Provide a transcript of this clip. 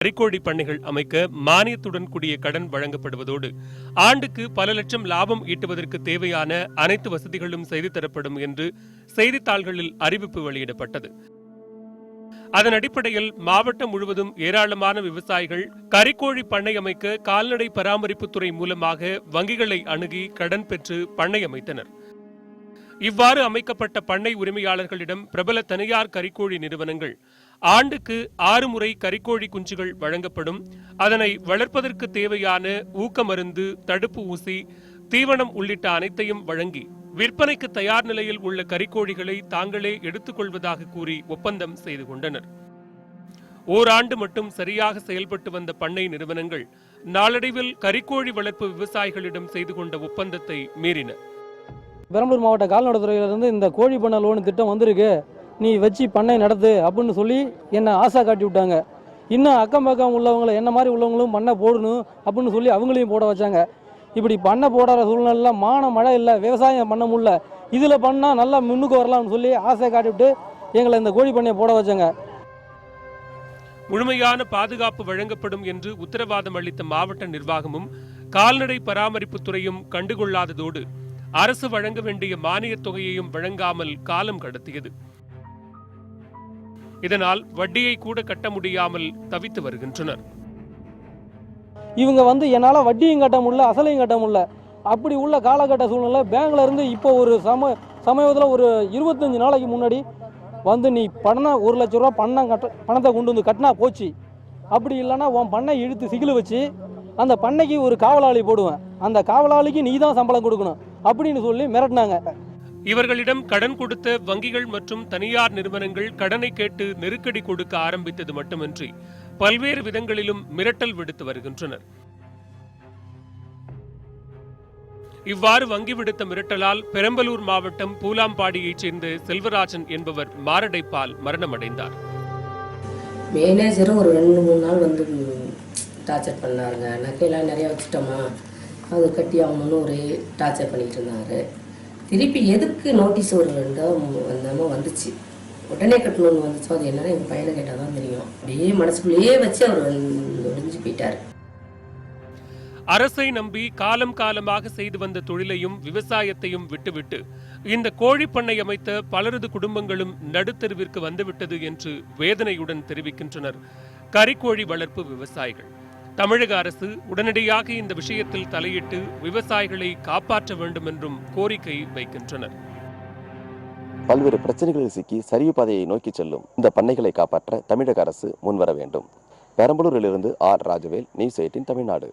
கறிக்கோழி பண்ணைகள் அமைக்க மானியத்துடன் கூடிய கடன் வழங்கப்படுவதோடு ஆண்டுக்கு பல லட்சம் லாபம் ஈட்டுவதற்கு தேவையான அனைத்து வசதிகளும் செய்து தரப்படும் என்று செய்தித்தாள்களில் அறிவிப்பு வெளியிடப்பட்டது. அதன் அடிப்படையில் மாவட்டம் முழுவதும் ஏராளமான விவசாயிகள் கறிக்கோழி பண்ணை அமைக்க கால்நடை பராமரிப்புத்துறை மூலமாக வங்கிகளை அணுகி கடன் பெற்று பண்ணை அமைத்தனர். இவ்வாறு அமைக்கப்பட்ட பண்ணை உரிமையாளர்களிடம் பிரபல தனியார் கறிக்கோழி நிறுவனங்கள் ஆண்டுக்கு 6 முறை கறிக்கோழி குஞ்சுகள் வழங்கப்படும், அதனை வளர்ப்பதற்கு தேவையான ஊக்க மருந்து, தடுப்பு ஊசி, தீவனம் உள்ளிட்ட அனைத்தையும் வழங்கி விற்பனைக்கு தயார் நிலையில் உள்ள கறிக்கோழிகளை தாங்களே எடுத்துக்கொள்வதாக கூறி ஒப்பந்தம் செய்து கொண்டனர். ஓராண்டு மட்டும் சரியாக செயல்பட்டு வந்த பண்ணை நிறுவனங்கள் நாளடைவில் கறிக்கோழி வளர்ப்பு விவசாயிகளிடம் செய்து கொண்ட ஒப்பந்தத்தை மீறின. பெரம்பலூர் மாவட்ட கால்நடைத்துறையிலிருந்து இந்த கோழி பண்ணை லோன் திட்டம் வந்திருக்கு, நீ வச்சு பண்ணை நடத்து அப்படின்னு சொல்லி என்னை ஆசை காட்டி விட்டாங்க. இன்னும் அக்கம் பக்கம் உள்ளவங்களை என்ன மாதிரி உள்ளவங்களும் பண்ணை போடணும் அப்படின்னு சொல்லி அவங்களையும் போட வச்சாங்க. இப்படி பண்ணை போடுற சூழ்நிலை மழை இல்லை, விவசாயம் பண்ண முடியல, இதில் பண்ணால் நல்லா முன்னுக்கு வரலாம்னு சொல்லி ஆசை காட்டிவிட்டு எங்களை இந்த கோழி பண்ணையை போட வச்சாங்க. முழுமையான பாதுகாப்பு வழங்கப்படும் என்று உத்தரவாதம் அளித்த மாவட்ட நிர்வாகமும் கால்நடை பராமரிப்புத்துறையும் கண்டுகொள்ளாததோடு அரசு வழங்க வேண்டிய மானியத் தொகையையும் வழங்காமல் காலம் கடத்தியது. இதனால் வட்டியை கூட கட்ட முடியாமல் தவித்து வருகின்றனர். இவங்க என்னால் வட்டியும் கட்ட முடியல, அசலையும் கட்ட முடியல. அப்படி உள்ள காலகட்ட சூழ்நிலை பேங்க்ல இருந்து இப்போ ஒரு சமயத்தில் ஒரு 25 நாளைக்கு முன்னாடி நீ பணம் 1 லட்ச ரூபா பணத்தை கொண்டு வந்து கட்டினா போச்சு, அப்படி இல்லைன்னா உன் பண்ணை இழுத்து சிகில் வச்சு அந்த பண்ணைக்கு ஒரு காவலாளி போடுவேன், அந்த காவலாளிக்கு நீ தான் சம்பளம் கொடுக்கணும் அப்படின்னு சொல்லி மிரட்டினாங்க. இவர்களிடம் கடன் கொடுத்த வங்கிகள் மற்றும் தனியார் நிறுவனங்கள் கடனை கேட்டு நெருக்கடி கொடுக்க ஆரம்பித்தது மட்டுமின்றி பல்வேறு விதங்களிலும் மிரட்டல் விடுத்து வருகின்றனர். இவ்வாறு வங்கி விடுத்த மிரட்டலால் பெரம்பலூர் மாவட்டம் பூலாம்பாடியைச் சேர்ந்த செல்வராஜன் என்பவர் மாரடைப்பால் மரணமடைந்தார். மேனேஜரும் ஒரு 2-3 நாள் டார்ச்சர் பண்ணாருங்க. நகையெல்லாம் நிறையா வச்சுட்டோமா, அது கட்டி ஆகணும்னு ஒரே டார்ச்சர் பண்ணிட்டு இருந்தாரு. திருப்பி எதுக்கு நோட்டீஸ் ஒரு 2 வந்துச்சு, உடனே கட்டணும்னு வந்துச்சோ, அது என்னன்னா எங்கள் பையனை கேட்டால் தான் தெரியும். அப்படியே மனசுக்குள்ளேயே வச்சு அவர் ஒடிஞ்சு போயிட்டார். அரசை நம்பி காலம் காலமாக செய்து வந்த தொழிலையும் விவசாயத்தையும் விட்டுவிட்டு இந்த கோழி பண்ணை அமைத்த பலரது குடும்பங்களும் நடுத்தெருவிற்கு வந்துவிட்டது என்று வேதனையுடன் தெரிவிக்கின்றனர் கறிக்கோழி வளர்ப்பு விவசாயிகள். தமிழக அரசு உடனடியாக இந்த விஷயத்தில் தலையிட்டு விவசாயிகளை காப்பாற்ற வேண்டும் என்றும் கோரிக்கை வைக்கின்றனர். பல்வேறு பிரச்சனைகளில் சிக்கி சரிவு பாதையை நோக்கி செல்லும் இந்த பண்ணைகளை காப்பாற்ற தமிழக அரசு முன்வர வேண்டும். பெரம்பலூரிலிருந்து ஆர். ராஜவேல், நியூஸ் 18 தமிழ்நாடு.